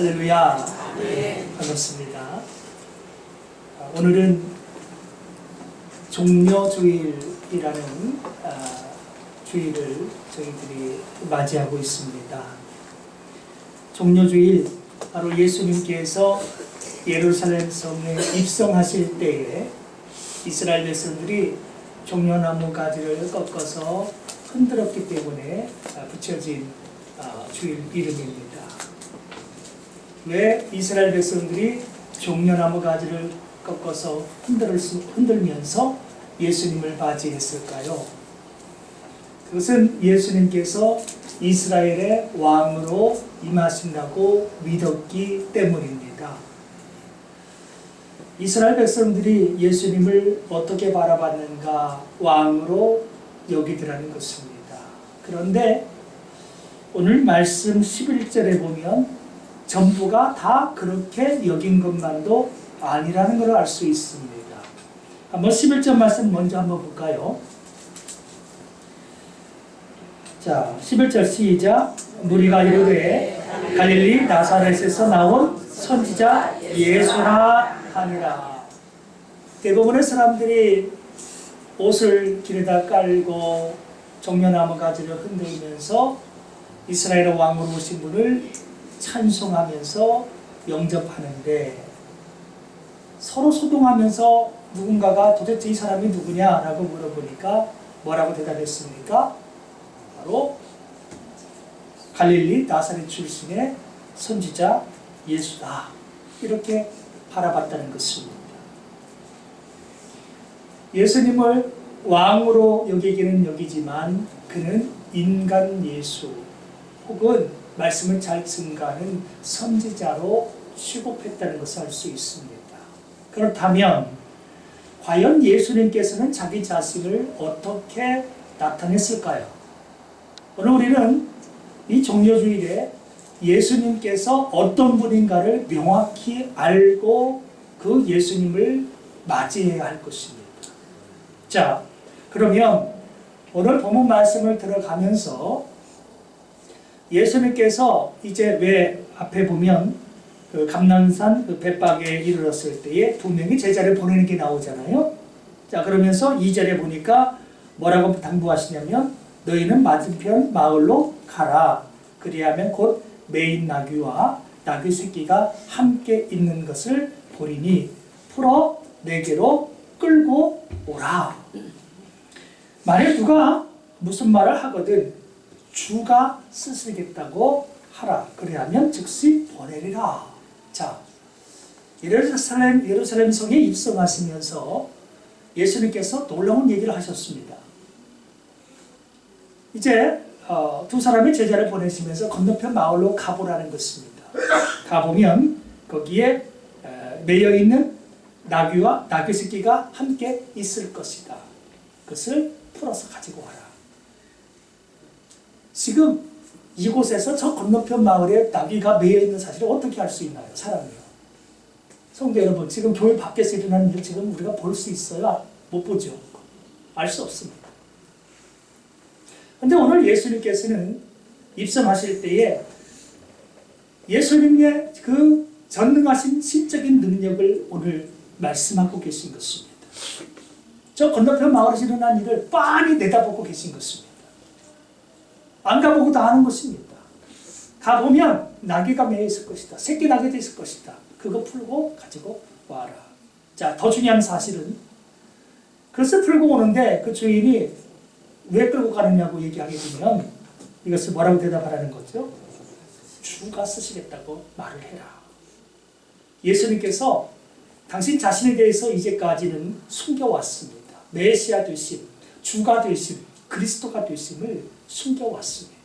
할렐루야. 네. 반갑습니다. 오늘은 종려주일이라는 주일을 저희들이 맞이하고 있습니다. 종려주일, 바로 예수님께서 예루살렘 성에 입성하실 때에 이스라엘 백성들이 종려나무 가지를 꺾어서 흔들었기 때문에 붙여진 주일 이름입니다. 왜 이스라엘 백성들이 종려나무 가지를 꺾어서 흔들면서 예수님을 맞이했을까요? 그것은 예수님께서 이스라엘의 왕으로 임하신다고 믿었기 때문입니다. 이스라엘 백성들이 예수님을 어떻게 바라봤는가? 왕으로 여기더라는 것입니다. 그런데 오늘 말씀 11절에 보면 전부가 다 그렇게 여긴 것만도 아니라는 걸 알 수 있습니다. 한번 11절 말씀 먼저 한번 볼까요? 자, 11절 시작. 무리가 이르되 갈릴리 나사렛에서 나온 선지자 예수라 하니라. 대부분의 사람들이 옷을 길에다 깔고 종려나무 가지를 흔들면서 이스라엘의 왕으로 오신 분을 찬송하면서 영접하는데, 서로 소동하면서 누군가가 도대체 이 사람이 누구냐라고 물어보니까 뭐라고 대답했습니까? 바로 갈릴리 나사렛 출신의 선지자 예수다, 이렇게 바라봤다는 것입니다. 예수님을 왕으로 여기기는 여기지만 그는 인간 예수 혹은 말씀을 잘 증가하는 선지자로 취급했다는 것을 알 수 있습니다. 그렇다면 과연 예수님께서는 자기 자신을 어떻게 나타냈을까요? 오늘 우리는 이 종려주일에 예수님께서 어떤 분인가를 명확히 알고 그 예수님을 맞이해야 할 것입니다. 자, 그러면 오늘 본문 말씀을 들어가면서 예수님께서 이제 왜 앞에 보면 그 감람산 그 벳박에 이르렀을 때에 두 명이 제자를 보내는 게 나오잖아요. 자, 그러면서 2절에 보니까 뭐라고 당부하시냐면 너희는 맞은편 마을로 가라. 그리하면 곧 매인 나귀와 나귀 새끼가 함께 있는 것을 보리니 풀어 내게로 끌고 오라. 만약 누가 무슨 말을 하거든 주가 쓰시겠다고 하라. 그리하면 즉시 보내리라. 자, 예루살렘 성에 입성하시면서 예수님께서 놀라운 얘기를 하셨습니다. 이제 두 사람의 제자를 보내시면서 건너편 마을로 가보라는 것입니다. 가보면 거기에 매여 있는 나귀와 나귀 새끼가 함께 있을 것이다. 그것을 풀어서 가지고 와라. 지금 이곳에서 저 건너편 마을에 나귀가 매여 있는 사실을 어떻게 알 수 있나요? 사람이요. 성도 여러분, 지금 교회 밖에서 일어나는 일을 지금 우리가 볼 수 있어요? 못 보죠. 알 수 없습니다. 그런데 오늘 예수님께서는 입성하실 때에 예수님의 그 전능하신 신적인 능력을 오늘 말씀하고 계신 것입니다. 저 건너편 마을에서 일어난 일을 빤히 내다보고 계신 것입니다. 안 가보고 다 아는 것입니다. 가보면 나귀가 매여 있을 것이다. 새끼 나귀도 있을 것이다. 그거 풀고 가지고 와라. 자, 더 중요한 사실은 그것을 풀고 오는데 그 주인이 왜 끌고 가느냐고 얘기하게 되면 이것을 뭐라고 대답하라는 거죠? 주가 쓰시겠다고 말을 해라. 예수님께서 당신 자신에 대해서 이제까지는 숨겨왔습니다. 메시아 되심, 주가 되심, 그리스도가 되심을 숨겨왔습니다.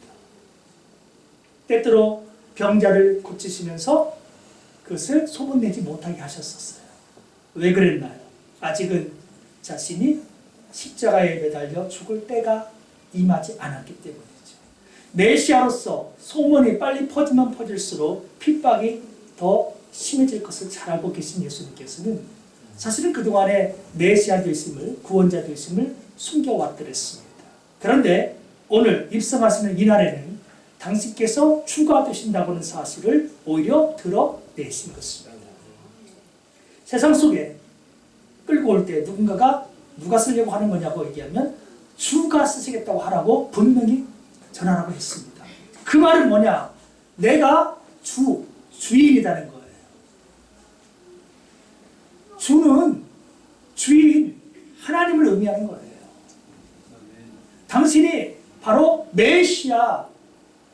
때때로 병자를 고치시면서 그것을 소문내지 못하게 하셨었어요. 왜 그랬나요? 아직은 자신이 십자가에 매달려 죽을 때가 임하지 않았기 때문이죠. 메시아로서 소문이 빨리 퍼지면 퍼질수록 핍박이 더 심해질 것을 잘 알고 계신 예수님께서는 사실은 그동안에 메시아 되심을, 구원자 되심을 숨겨왔더랬습니다. 그런데 오늘 입성하시는 이날에는 당신께서 주가 되신다고 하는 사실을 오히려 드러내신 것입니다. 세상 속에 끌고 올 때 누가 쓰려고 하는 거냐고 얘기하면 주가 쓰시겠다고 하라고 분명히 전하라고 했습니다. 그 말은 뭐냐? 내가 주인이라는 거예요. 주는 주인, 하나님을 의미하는 거예요. 당신이 바로 메시아,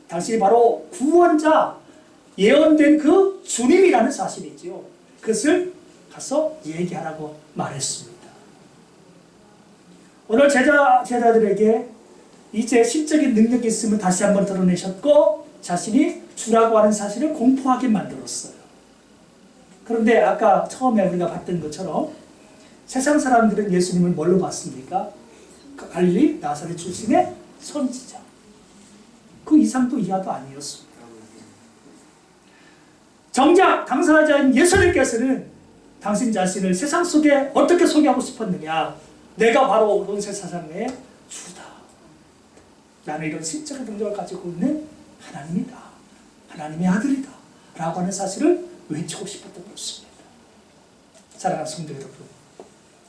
당신이 바로 구원자, 예언된 그 주님이라는 사실이지요. 그것을 가서 얘기하라고 말했습니다. 오늘 제자들에게 이제 신적인 능력이 있음을 다시 한번 드러내셨고 자신이 주라고 하는 사실을 공포하게 만들었어요. 그런데 아까 처음에 우리가 봤던 것처럼 세상 사람들은 예수님을 뭘로 봤습니까? 갈릴리 나사렛 출신의 선지자. 그 이상도 이하도 아니었습니다. 정작 당사자인 예수님께서는 당신 자신을 세상 속에 어떻게 소개하고 싶었느냐? 내가 바로 온 세상의 주다. 나는 이런 신적인 능력을 가지고 있는 하나님이다. 하나님의 아들이다. 라고 하는 사실을 외치고 싶었던 것입니다. 사랑하는 성도 여러분,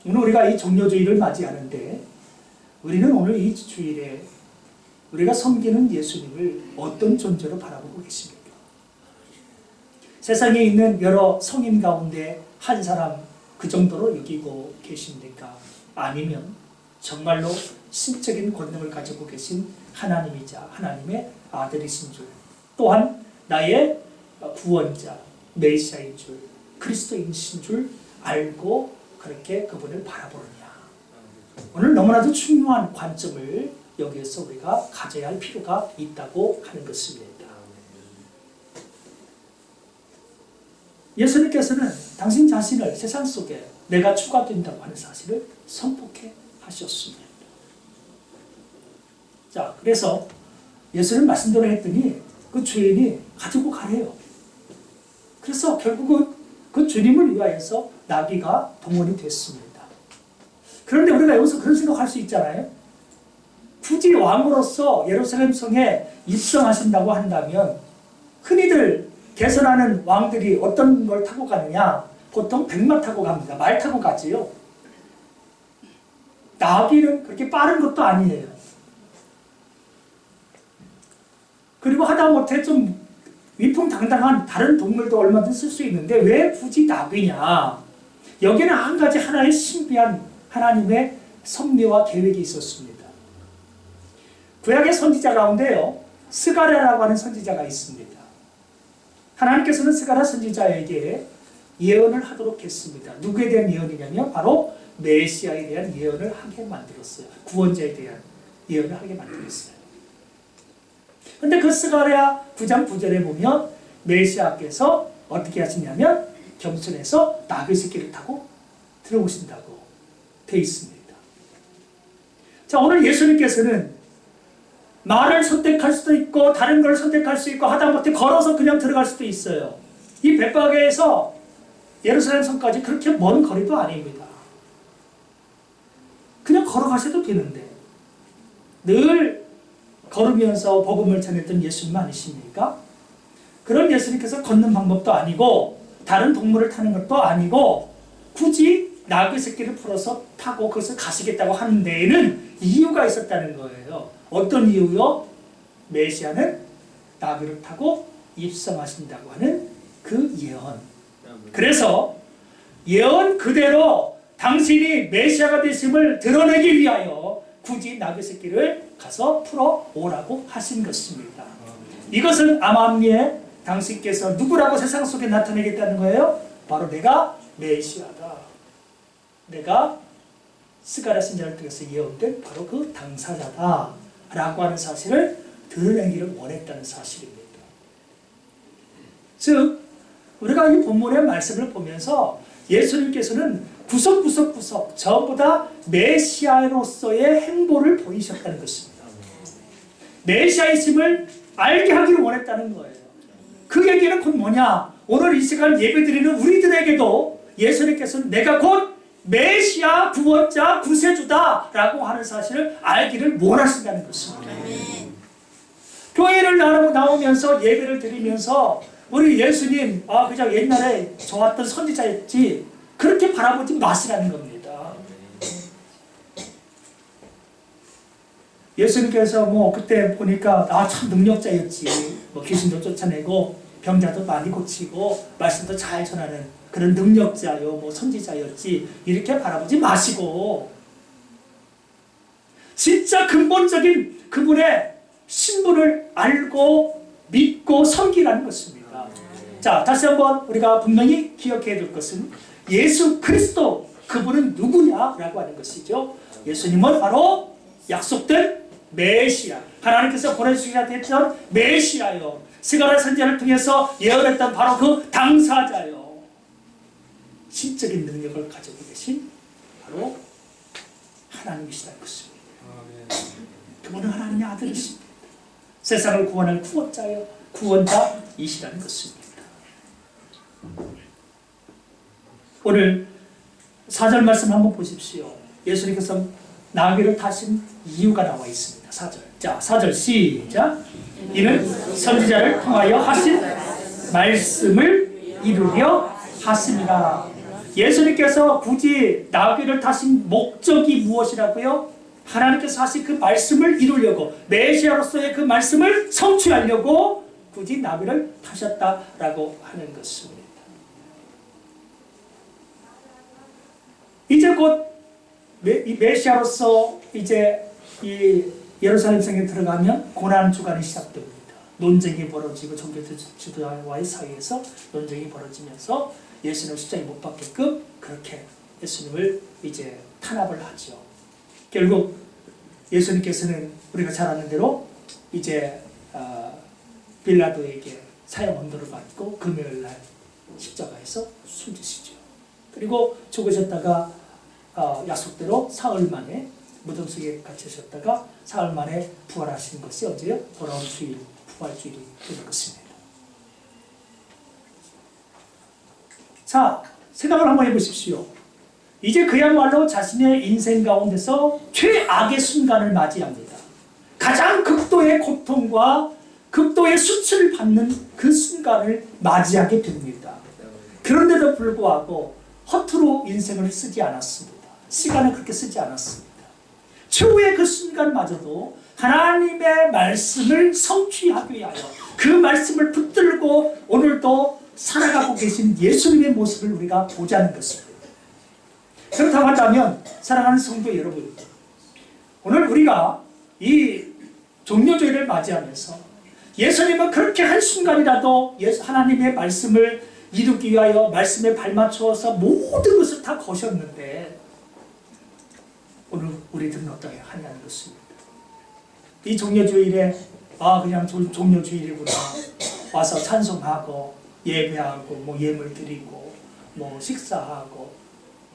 오늘 우리가 이 종료주일을 맞이하는데 우리는 오늘 이 주일에 우리가 섬기는 예수님을 어떤 존재로 바라보고 계십니까? 세상에 있는 여러 성인 가운데 한 사람 그 정도로 여기고 계십니까? 아니면 정말로 신적인 권능을 가지고 계신 하나님이자 하나님의 아들이신 줄, 또한 나의 구원자, 메시아인 줄, 그리스도인이신 줄 알고 그렇게 그분을 바라보느냐. 오늘 너무나도 중요한 관점을 여기에서 우리가 가져야 할 필요가 있다고 하는 것입니다. 예수님께서는 당신 자신을 세상 속에 내가 주가 된다고 하는 사실을 선포해 하셨습니다. 자, 그래서 예수님 말씀대로 했더니 그 주인이 가지고 가래요. 그래서 결국은 그 주님을 위하여서 나귀가 동원이 됐습니다. 그런데 우리가 여기서 그런 생각할 수 있잖아요. 굳이 왕으로서 예루살렘 성에 입성하신다고 한다면 흔히들 개선하는 왕들이 어떤 걸 타고 가느냐? 보통 백마 타고 갑니다. 말 타고 가지요. 나귀는 그렇게 빠른 것도 아니에요. 그리고 하다못해 좀 위풍당당한 다른 동물도 얼마든지 쓸 수 있는데 왜 굳이 나귀냐? 여기는 한 가지 하나의 신비한 하나님의 섭리와 계획이 있었습니다. 구약의 선지자 가운데요, 스가랴라고 하는 선지자가 있습니다. 하나님께서는 스가랴 선지자에게 예언을 하도록 했습니다. 누구에 대한 예언이냐면 바로 메시아에 대한 예언을 하게 만들었어요. 구원자에 대한 예언을 하게 만들었어요. 그런데 그 스가랴 9장 9절에 보면 메시아께서 어떻게 하시냐면 겸손해서 나귀 새끼를 타고 들어오신다고 되어 있습니다. 자, 오늘 예수님께서는 말을 선택할 수도 있고 다른 걸 선택할 수 있고 하다못해 걸어서 그냥 들어갈 수도 있어요. 이 벳바게에서 예루살렘 성까지 그렇게 먼 거리도 아닙니다. 그냥 걸어가셔도 되는데 늘 걸으면서 복음을 전했던 예수님 아니십니까? 그런 예수님께서 걷는 방법도 아니고 다른 동물을 타는 것도 아니고 굳이 나귀 새끼를 풀어서 타고 그것을 가시겠다고 하는 데에는 이유가 있었다는 거예요. 어떤 이유요? 메시아는 나귀를 타고 입성하신다고 하는 그 예언. 그래서 예언 그대로 당신이 메시아가 되심을 드러내기 위하여 굳이 나귀 새끼를 가서 풀어 오라고 하신 것입니다. 이것은 암암리에 당신께서 누구라고 세상 속에 나타내겠다는 거예요? 바로 내가 메시아다. 내가 스가랴 선지자를 통해서 예언된 바로 그 당사자다 라고 하는 사실을 드러내기를 원했다는 사실입니다. 즉 우리가 이 본문의 말씀을 보면서 예수님께서는 구석구석 전부 다 메시아로서의 행보를 보이셨다는 것입니다. 메시아이심을 알게 하기를 원했다는 거예요. 그 얘기는 곧 뭐냐? 오늘 이 시간 예배드리는 우리들에게도 예수님께서는 내가 곧 메시아 구원자 구세주다 라고 하는 사실을 알기를 원하신다는 것입니다. 교회를 나오면서 예배를 드리면서 우리 예수님 그냥 옛날에 좋았던 선지자였지 그렇게 바라보지 마시라는 겁니다. 예수님께서 뭐 그때 보니까 참 능력자였지, 뭐 귀신도 쫓아내고 병자도 많이 고치고 말씀도 잘 전하는 그런 능력자요, 뭐 선지자였지 이렇게 바라보지 마시고 진짜 근본적인 그분의 신분을 알고 믿고 섬기라는 것입니다. 자, 다시 한번 우리가 분명히 기억해야 될 것은 예수 그리스도, 그분은 누구냐라고 하는 것이죠. 예수님은 바로 약속된 메시아, 하나님께서 보내주시라 했던 메시아요, 스가랴 선지자를 통해서 예언했던 바로 그 당사자요, 신적인 능력을 가지고 계신 바로 하나님이시라는 것입니다. 그분은 하나님의 아들이십니다. 세상을 구원할 구원자요, 구원자이시라는 것입니다. 오늘 4절 말씀 한번 보십시오. 예수님께서 나귀를 타신 이유가 나와 있습니다. 4절. 자, 4절 시작. 이는 선지자를 통하여 하신 말씀을 이루려 하심이라. 예수님께서 굳이 나귀를 타신 목적이 무엇이라고요? 하나님께서 하신 그 말씀을 이루려고, 메시아로서의 그 말씀을 성취하려고 굳이 나귀를 타셨다라고 하는 것입니다. 이제 곧 메시아로서 이제 이 예루살렘 성에 들어가면 고난 주간이 시작됩니다. 논쟁이 벌어지고 종교 지도자와의 사이에서 논쟁이 벌어지면서 예수님을 십자가에 못 박게끔 그렇게 예수님을 이제 탄압을 하죠. 결국 예수님께서는 우리가 잘 아는 대로 이제 빌라도에게 사형 언도를 받고 금요일날 십자가에서 숨지시죠. 그리고 죽으셨다가 약속대로 사흘 만에 무덤 속에 갇히셨다가 사흘 만에 부활하신 것이 언제요? 돌아온 주일, 부활주일이 되는 것입니다. 자, 생각을 한번 해보십시오. 이제 그야말로 자신의 인생 가운데서 최악의 순간을 맞이합니다. 가장 극도의 고통과 극도의 수치를 받는 그 순간을 맞이하게 됩니다. 그런데도 불구하고 허투루 인생을 쓰지 않았습니다. 시간을 그렇게 쓰지 않았습니다. 최후의 그 순간마저도 하나님의 말씀을 성취하기 위하여 그 말씀을 붙들고 오늘도 살아가고 계신 예수님의 모습을 우리가 보자는 것입니다. 그렇다고 한다면 사랑하는 성도 여러분, 오늘 우리가 이 종료주일을 맞이하면서 예수님은 그렇게 한순간이라도 하나님의 말씀을 이루기 위하여 말씀에 발맞추어서 모든 것을 다 거셨는데 오늘 우리들은 어떻게 하냐는 것입니다. 이 종료주일에 그냥 종료주일이구나, 와서 찬송하고 예배하고 뭐 예물 드리고 뭐 식사하고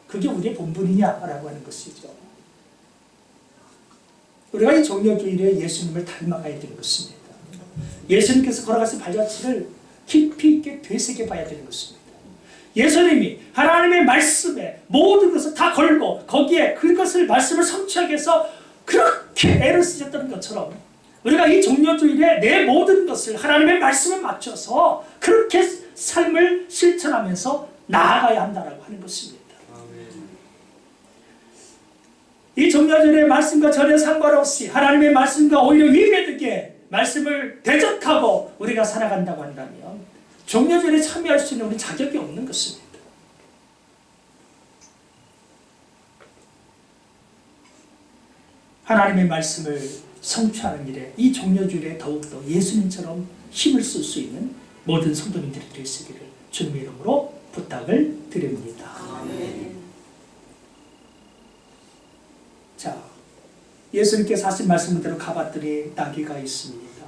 그게 우리의 본분이냐라고 하는 것이죠. 우리가 이 종료주일에 예수님을 닮아가야 되는 것입니다. 예수님께서 걸어가신 발자취를 깊이 있게 되새겨 봐야 되는 것입니다. 예수님이 하나님의 말씀에 모든 것을 다 걸고 거기에 그것을 말씀을 성취하기 위해서 그렇게 애를 쓰셨던 것처럼 우리가 이 종료주일에 내 모든 것을 하나님의 말씀에 맞춰서 그렇게 삶을 실천하면서 나아가야 한다라고 하는 것입니다. 이 종료주일의 말씀과 전혀 상관없이 하나님의 말씀과 오히려 위배되게 말씀을 대적하고 우리가 살아간다고 한다면 종료주일에 참여할 수 있는 우리 자격이 없는 것입니다. 하나님의 말씀을 성취하는 일에 이 종료주일에 더욱더 예수님처럼 힘을 쓸 수 있는 모든 성도님들이 되시기를 주님의 이름으로 부탁을 드립니다. 아멘. 자, 예수님께서 하신 말씀 그대로 가봤더니 나귀가 있습니다.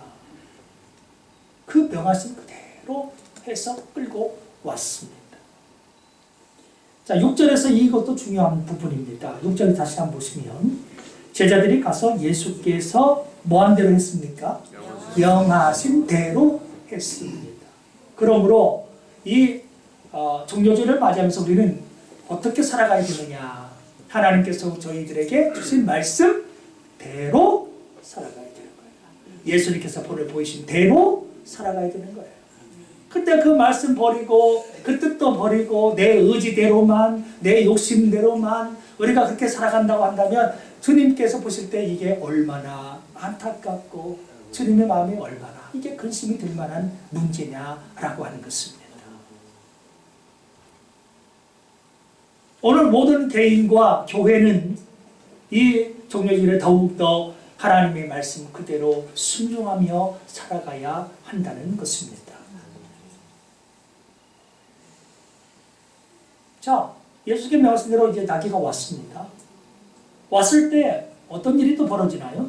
그 명하신 그대로 해서 끌고 왔습니다. 자, 6절에서 이것도 중요한 부분입니다. 6절 다시 한번 보시면 제자들이 가서 예수께서 뭐한 대로 했습니까? 명하신 대로 했습니다. 그러므로 이 종료주일을 맞이하면서 우리는 어떻게 살아가야 되느냐? 하나님께서 저희들에게 주신 말씀대로 살아가야 되는 거예요. 예수님께서 보이신 대로 살아가야 되는 거예요. 근데 그 말씀 버리고 그 뜻도 버리고 내 의지대로만 내 욕심대로만 우리가 그렇게 살아간다고 한다면 주님께서 보실 때 이게 얼마나 안타깝고 주님의 마음이 얼마나 이게 근심이 들 만한 문제냐라고 하는 것입니다. 오늘 모든 개인과 교회는 이 종려주일에 더욱더 하나님의 말씀 그대로 순종하며 살아가야 한다는 것입니다. 자, 예수님의 말씀대로 이제 나귀가 왔습니다. 왔을 때 어떤 일이 또 벌어지나요?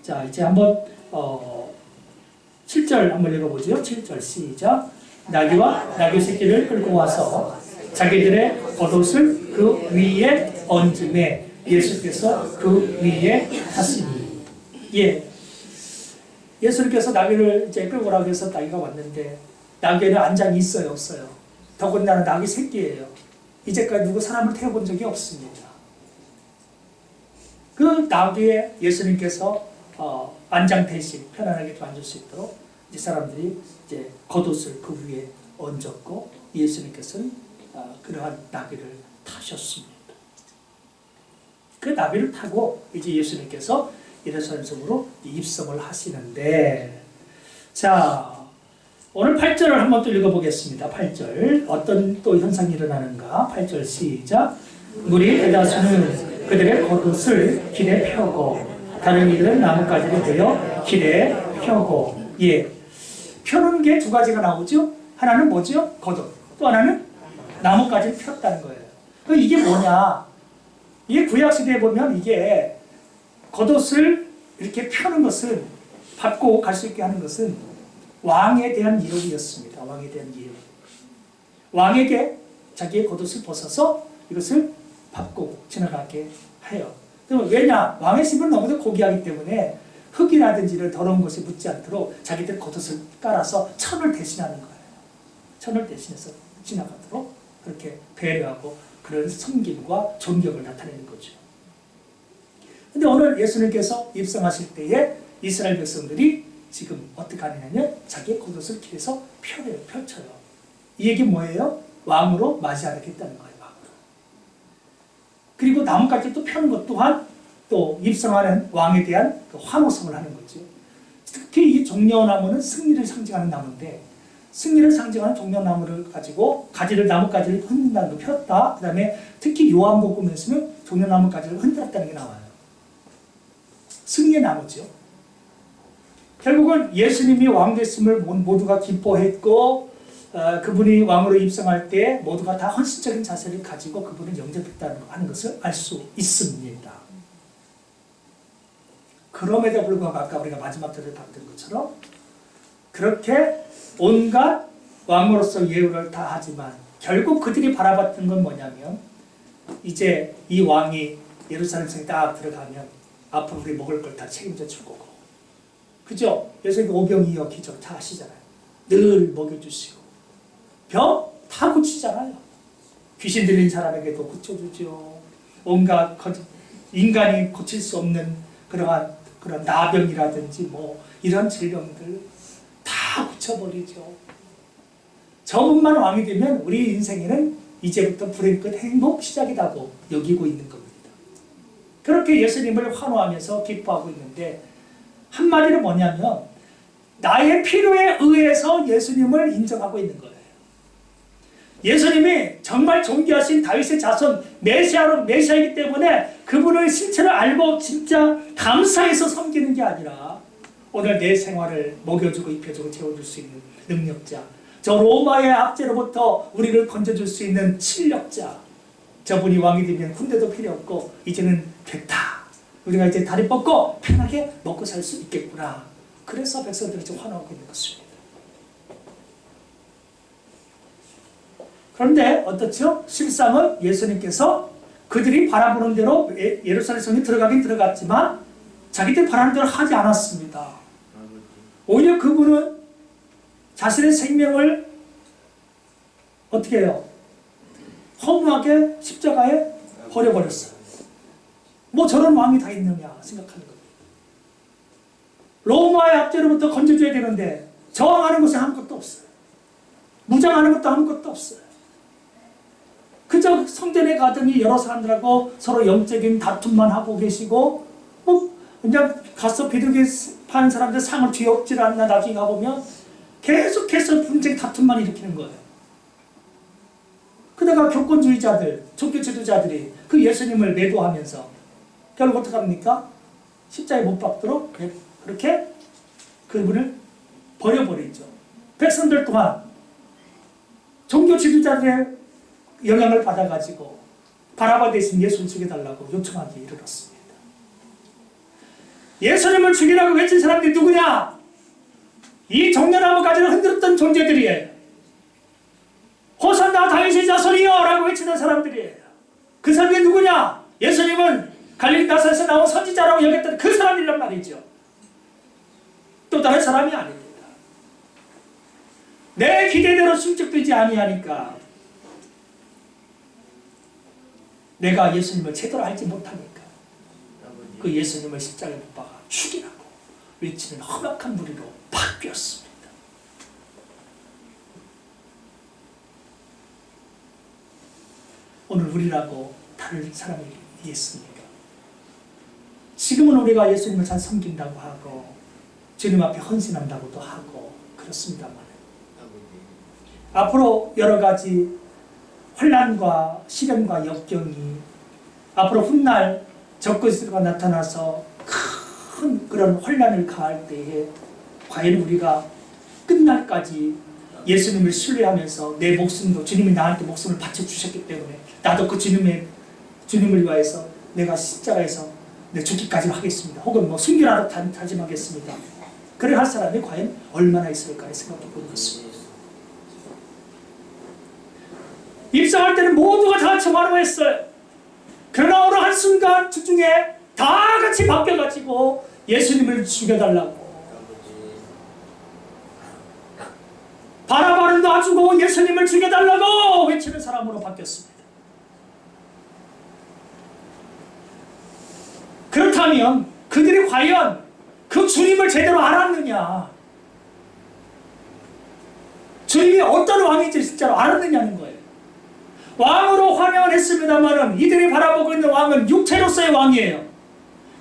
자, 이제 한번 7절 한번 읽어보죠. 7절 시작. 나귀와 나귀 새끼를 끌고 와서 자기들의 겉옷을 그 위에 얹음에 예수께서 그 위에 탔으니. 예, 예수님께서 나귀를 이제 끌고 오라고 해서 나귀가 왔는데 나귀에는 안장이 있어요, 없어요? 더군다나 나귀 새끼예요. 이제까지 누구 사람을 태워본 적이 없습니다. 그 나귀에 예수님께서 안장 대신 편안하게 좀 앉을 수 있도록 이 사람들이 이제 겉옷을 그 위에 얹었고 예수님께서는 그러한 나귀를 타셨습니다. 그 나귀를 타고 이제 예수님께서 예루살렘 성으로 입성을 하시는데, 자, 오늘 8절을 한번 또 읽어보겠습니다. 8절 어떤 또 현상이 일어나는가? 8절 시작. 무리 대다수는 그들의 겉옷을 길에 펴고 다른 이들은 나뭇가지를 베어 길에 펴고. 예, 펴는 게 두 가지가 나오죠. 하나는 뭐죠? 겉옷. 또 하나는 나뭇가지를 폈다는 거예요. 그럼 이게 뭐냐? 이게 구약시대에 보면 이게 겉옷을 이렇게 펴는 것은 밟고 갈 수 있게 하는 것은 왕에 대한 이름이었습니다. 왕에 대한 이름. 왕에게 자기의 겉옷을 벗어서 이것을 밟고 지나가게 해요. 왜냐? 왕의 신분은 너무도 고귀하기 때문에 흙이라든지 이런 더러운 것에 묻지 않도록 자기들 겉옷을 깔아서 천을 대신하는 거예요. 천을 대신해서 지나가도록 그렇게 배려하고 그런 섬김과 존경을 나타내는 거죠. 근데 오늘 예수님께서 입성하실 때에 이스라엘 백성들이 지금 어떻게 하느냐면 자기의 겉옷을 길에서 펼쳐요. 이 얘기 뭐예요? 왕으로 맞이하겠다는 거예요. 왕으로. 그리고 나뭇가지 또 펴는 것 또한 또 입성하는 왕에 대한 그 환호성을 하는 거죠. 특히 이 종려나무는 승리를 상징하는 나무인데 승리를 상징하는 종려나무를 가지고 가지를 나뭇가지를 흔든다는 거 폈다. 그 다음에 특히 요한복음에서는 종려나무가지를 흔들었다는 게 나와요. 승리의 나무죠. 결국은 예수님이 왕 됐음을 모두가 기뻐했고 그분이 왕으로 입성할 때 모두가 다 헌신적인 자세를 가지고 그분을 영접했다는 것을 알 수 있습니다. 그럼에도 불구하고 아까 우리가 마지막 절에 봤던 것처럼 그렇게 온갖 왕으로서 예우를 다 하지만 결국 그들이 바라봤던 건 뭐냐면 이제 이 왕이 예루살렘 성에 딱 들어가면 앞으로 우리 먹을 걸 다 책임져 줄 거고, 그죠? 예수님이 오병이어 기적 다 하시잖아요. 늘 먹여주시고 병 다 고치잖아요. 귀신 들린 사람에게도 고쳐주죠. 온갖 인간이 고칠 수 없는 그런 나병이라든지 뭐 이런 질병들 다 고쳐버리죠. 저분만 왕이 되면 우리 인생에는 이제부터 불행 끝 행복 시작이라고 여기고 있는 겁니다. 그렇게 예수님을 환호하면서 기뻐하고 있는데 한마디로 뭐냐면 나의 필요에 의해서 예수님을 인정하고 있는 거예요. 예수님이 정말 존귀하신 다윗의 자손 메시아이기 때문에 그분의 실체를 알고 진짜 감사해서 섬기는 게 아니라 오늘 내 생활을 먹여주고 입혀주고 채워줄 수 있는 능력자, 저 로마의 압제로부터 우리를 건져줄 수 있는 실력자, 저분이 왕이 되면 군대도 필요 없고 이제는 됐다. 우리가 이제 다리 뻗고 편하게 먹고 살 수 있겠구나. 그래서 백성들이 지금 환호하고 있는 것입니다. 그런데 어떻죠? 실상은 예수님께서 그들이 바라보는 대로 예루살렘 성에 들어가긴 들어갔지만 자기들 바라는 대로 하지 않았습니다. 오히려 그분은 자신의 생명을 어떻게 해요? 허무하게 십자가에 버려버렸어요. 뭐 저런 왕이 다 있느냐 생각하는 겁니다. 로마의 압제로부터 건져줘야 되는데 저항하는 것은 아무것도 없어요. 무장하는 것도 아무것도 없어요. 그저 성전에 가더니 여러 사람들하고 서로 영적인 다툼만 하고 계시고, 뭐 그냥 가서 비둘기 파는 사람들 상을 뒤엎질 않나. 나중에 가보면 계속해서 분쟁 다툼만 일으키는 거예요. 그다가 교권주의자들, 종교 지도자들이 그 예수님을 매도하면서 결국 어떻게 합니까? 십자가에 못 박도록 그렇게 그분을 버려버리죠. 백성들 또한 종교 지도자들의 영향을 받아가지고 바라바 대신 예수를 죽여달라고 요청하기 이르렀습니다. 예수님을 죽이라고 외친 사람들이 누구냐? 이 종려나무 가지를 흔들었던 존재들이에요. 호산나 다윗의 자손이여 라고 외치는 사람들이에요. 그 사람이 누구냐? 예수님은 갈릴리 나사렛에서 나온 선지자라고 여겼던 그 사람이란 말이죠. 또 다른 사람이 아닙니다. 내 기대대로 충족되지 아니하니까, 내가 예수님을 제대로 알지 못하니까 그 예수님을 십자가에 못 박아 죽이라고 외치는 험악한 무리로 바뀌었습니다. 오늘 우리라고 다른 사람이 있습니까? 지금은 우리가 예수님을 잘 섬긴다고 하고 주님 앞에 헌신한다고도 하고 그렇습니다만, 앞으로 여러 가지 환난과 시련과 역경이 앞으로 훗날 적그리스도가 나타나서 큰 그런 환난을 가할 때에 과연 우리가 끝날까지 예수님을 신뢰하면서 내 목숨도, 주님이 나한테 목숨을 바쳐주셨기 때문에 나도 그 주님을 위하여서 내가 십자가에서 내 죽기까지 하겠습니다, 혹은 뭐 순교라도 다짐하겠습니다, 그래 할 사람이 과연 얼마나 있을까 생각해 보는 것입니다. 입성할 때는 모두가 다 정하라고 했어요. 그러나 어느 한순간 중에 다 같이 바뀌어가지고 예수님을 죽여달라고, 바라바를 놔주고 예수님을 죽여달라고 외치는 사람으로 바뀌었습니다. 그렇다면 그들이 과연 그 주님을 제대로 알았느냐, 주님이 어떤 왕인지 진짜로 알았느냐는 거예요. 왕으로 환영을 했습니다마는 이들이 바라보고 있는 왕은 육체로서의 왕이에요.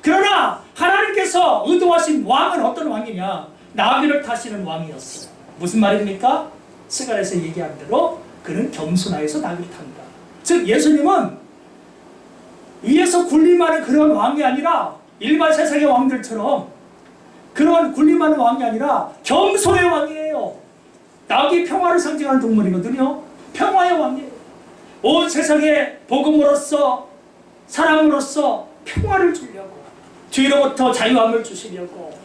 그러나 하나님께서 의도하신 왕은 어떤 왕이냐? 나귀를 타시는 왕이었어요. 무슨 말입니까? 스가랴에서 얘기한 대로 그는 겸손하여서 나귀를 탄다. 즉 예수님은 위에서 군림하는 그런 왕이 아니라 일반 세상의 왕들처럼 그런 군림하는 왕이 아니라 겸손의 왕이에요. 나귀 평화를 상징하는 동물이거든요. 평화의 왕이에요. 온 세상에 복음으로써 사랑으로써 평화를 주려고, 죄로부터 자유함을 주시려고,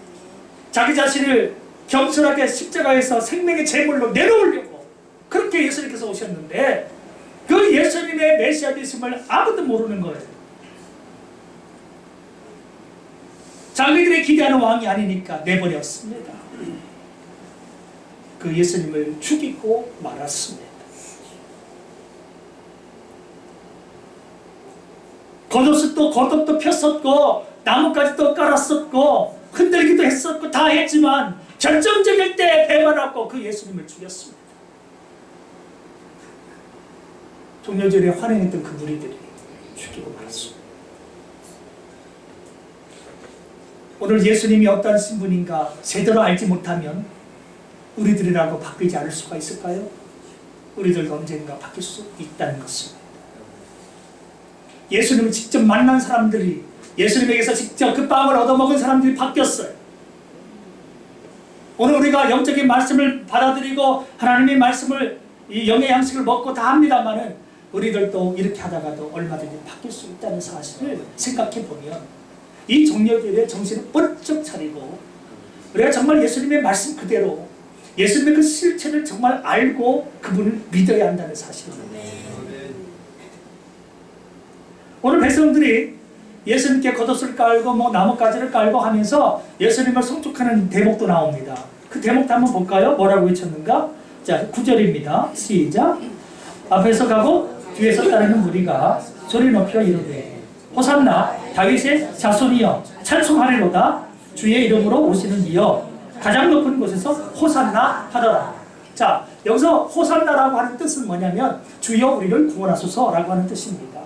자기 자신을 겸손하게 십자가에서 생명의 제물로 내놓으려고 그렇게 예수님께서 오셨는데, 그 예수님의 메시아 되심을 아무도 모르는 거예요. 자기들이 기대하는 왕이 아니니까 내버렸습니다. 그 예수님을 죽이고 말았습니다. 겉옷도 폈었고 나뭇가지도 깔았었고 흔들기도 했었고 다 했지만 결정적일 때 배반하고 그 예수님을 죽였습니다. 종려절에 환영했던 그 무리들이 죽이고 말았습니다. 오늘 예수님이 어떤 신분인가 제대로 알지 못하면 우리들이라고 바뀌지 않을 수가 있을까요? 우리들도 언젠가 바뀔 수 있다는 것입니다. 예수님을 직접 만난 사람들이, 예수님에게서 직접 그 빵을 얻어먹은 사람들이 바뀌었어요. 오늘 우리가 영적인 말씀을 받아들이고 하나님의 말씀을, 이 영의 양식을 먹고 다 합니다만은 우리들도 이렇게 하다가도 얼마든지 바뀔 수 있다는 사실을 생각해 보면 이 종려주일에 정신을 번쩍 차리고 우리가 정말 예수님의 말씀 그대로 예수님의 그 실체를 정말 알고 그분을 믿어야 한다는 사실입니다. 오늘 백성들이 예수님께 겉옷을 깔고 뭐 나뭇가지를 깔고 하면서 예수님을 송축하는 대목도 나옵니다. 그 대목도 한번 볼까요? 뭐라고 외쳤는가? 자, 9절입니다. 시작. 앞에서 가고 뒤에서 따르는 무리가 소리 높여 이르되 호산나 다윗의 자손이여 찬송하리로다. 주의 이름으로 오시는 이여 가장 높은 곳에서 호산나 하더라. 자, 여기서 호산나라고 하는 뜻은 뭐냐면 주여 우리를 구원하소서라고 하는 뜻입니다.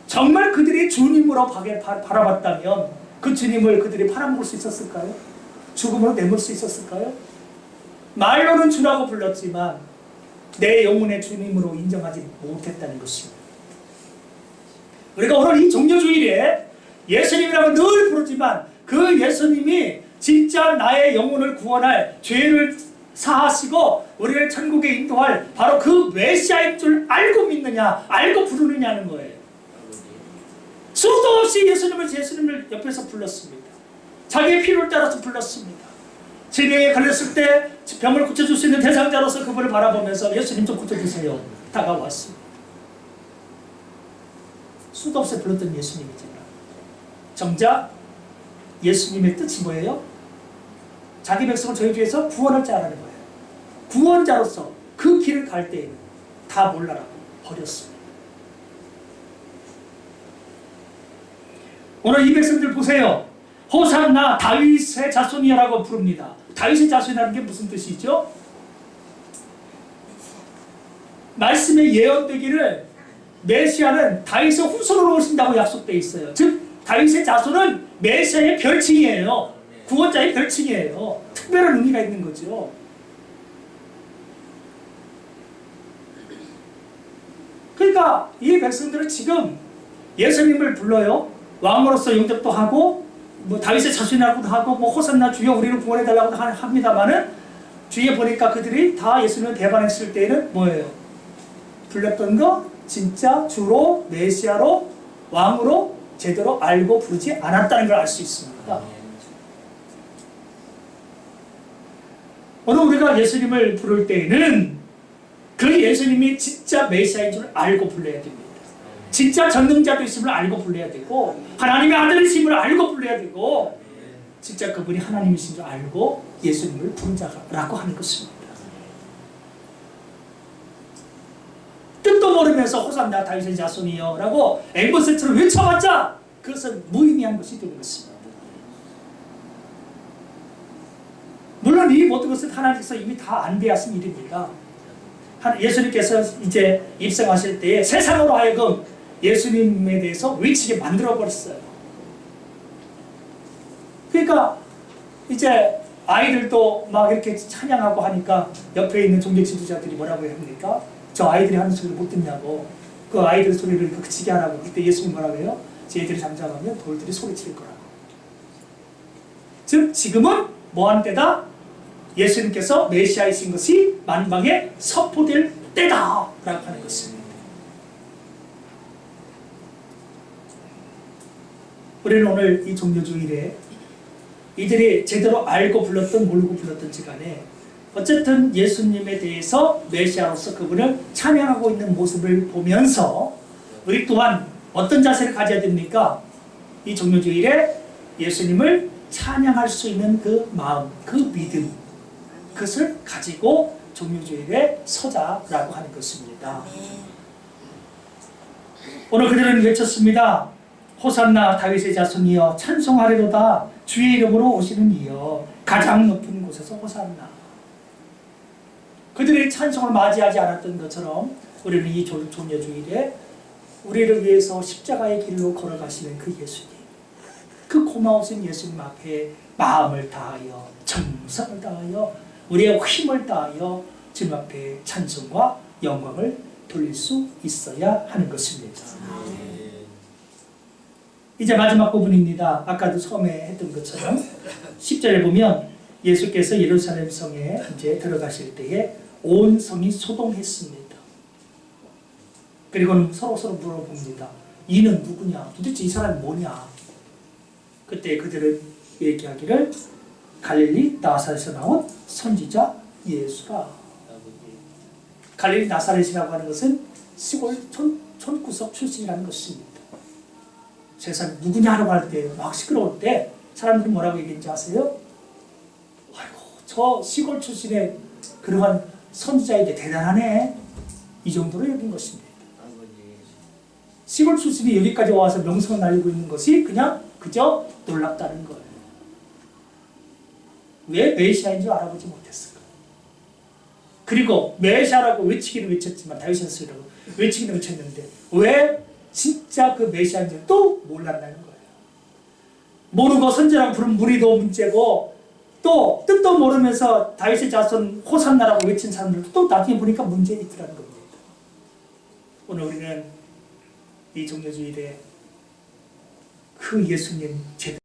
정말 그들이 주님으로 바라봤다면 그 주님을 그들이 팔아먹을 수 있었을까요? 죽음으로 내몰 수 있었을까요? 말로는 주라고 불렀지만 내 영혼의 주님으로 인정하지 못했다는 것입니다. 우리가 오늘 이 종려주일에 예수님이라고 늘 부르지만 그 예수님이 진짜 나의 영혼을 구원할, 죄를 사하시고 우리를 천국에 인도할 바로 그 메시아인 줄 알고 믿느냐, 알고 부르느냐는 거예요. 수도 없이 예수님을 옆에서 불렀습니다. 자기의 필요를 따라서 불렀습니다. 질병에 걸렸을 때 병을 고쳐줄 수 있는 대상자로서 그분을 바라보면서 예수님 좀 고쳐주세요. 다가왔습니다. 수도 없이 불렀던 예수님이지만 정작 예수님의 뜻이 뭐예요? 자기 백성을 저희 중에서 구원할 자라는 거예요. 구원자로서 그 길을 갈 때에는 다 몰라라고 버렸습니다. 오늘 이 백성들 보세요. 호산나 다윗의 자손이라고 부릅니다. 다윗의 자손이라는 게 무슨 뜻이죠? 말씀에 예언되기를 메시아는 다윗의 후손으로 오신다고 약속되어 있어요. 즉 다윗의 자손은 메시아의 별칭이에요. 구원자의 별칭이에요. 특별한 의미가 있는 거죠. 그러니까 이 백성들은 지금 예수님을 불러요. 왕으로서 영접도 하고 뭐 다윗의 자손이라고도 하고 뭐 호산나 주여 우리를 구원해달라고도 합니다만은 뒤에 보니까 그들이 다 예수님을 배반했을 때에는 뭐예요? 불렸던 거 진짜 주로 메시아로 왕으로 제대로 알고 부르지 않았다는 걸 알 수 있습니다. 오늘 우리가 예수님을 부를 때에는 그 예수님이 진짜 메시아인 줄 알고 불러야 됩니다. 진짜 전능자도 있음을 알고 불러야 되고 하나님의 아들이심을 알고 불러야 되고 진짜 그분이 하나님이신 줄 알고 예수님을 부르자라고 하는 것입니다. 뜻도 모르면서 호산나 다윗의 자손이여 라고 앵무새처럼 외쳐봤자 그것은 무의미한 것이 되는 것입니다. 물론 이 모든 것은 하나님께서 이미 다 안배하신 일입니다. 예수님께서 이제 입성하실 때에 세상으로 하여금 예수님에 대해서 외치게 만들어버렸어요. 그러니까 이제 아이들도 막 이렇게 찬양하고 하니까 옆에 있는 종교 지도자들이 뭐라고 합니까? 저 아이들이 하는 소리를 못 듣냐고. 그 아이들 소리를 그치게 하라고. 그때 예수님 뭐라고 해요? 쟤들이 잠잠하면 돌들이 소리칠 거라고. 즉 지금은 뭐한 때다? 예수님께서 메시아이신 것이 만방에 선포될 때다 라고 하는 것입니다. 우리는 오늘 이 종려주일에 이들이 제대로 알고 불렀던 모르고 불렀던지 간에 어쨌든 예수님에 대해서 메시아로서 그분을 찬양하고 있는 모습을 보면서 우리 또한 어떤 자세를 가져야 됩니까? 이 종려주일에 예수님을 찬양할 수 있는 그 마음, 그 믿음, 그것을 가지고 종려주일에 서자라고 하는 것입니다. 오늘 그들은 외쳤습니다. 호산나 다윗의 자손이여 찬송하리로다 주의 이름으로 오시는 이여 가장 높은 곳에서 호산나. 그들이 찬송을 맞이하지 않았던 것처럼 우리는 이 종려주일에 우리를 위해서 십자가의 길로 걸어가시는 그 예수님, 그 고마우신 예수님 앞에 마음을 다하여 정성을 다하여 우리의 힘을 다하여 주님 앞에 찬송과 영광을 돌릴 수 있어야 하는 것입니다. 이제 마지막 부분입니다. 아까도 처음에 했던 것처럼 10절에 보면 예수께서 예루살렘 성에 이제 들어가실 때에 온 성이 소동했습니다. 그리고는 서로 물어봅니다. 이는 누구냐? 도대체 이 사람이 뭐냐? 그때 그들은 얘기하기를 갈릴리 나사렛에서 나온 선지자 예수라. 갈릴리 나사렛이라고 하는 것은 시골 촌구석 출신이라는 것입니다. 세상 누구냐라고 할 때 막 시끄러울 때 사람들이 뭐라고 얘기했는지 아세요? 아이고 저 시골 출신의 그러한 선지자에게 대단하네. 이 정도로 여긴 것입니다. 시골 출신이 여기까지 와서 명성을 날리고 있는 것이 그냥 그저 놀랍다는 거예요. 왜 메시아인 줄 알아보지 못했을까? 그리고 메시아라고 외치기는 외쳤지만 다윗의 스스로 외치기는 외쳤는데 왜 진짜 그 메시아인 줄 또 몰랐다는 거예요. 모르고 선지자라고 부른 무리도 문제고 또 뜻도 모르면서 다윗의 자손 호산나라고 외친 사람들도 또 나중에 보니까 문제 있더라는 겁니다. 오늘 우리는 이 종려주일에 그 예수님 제대로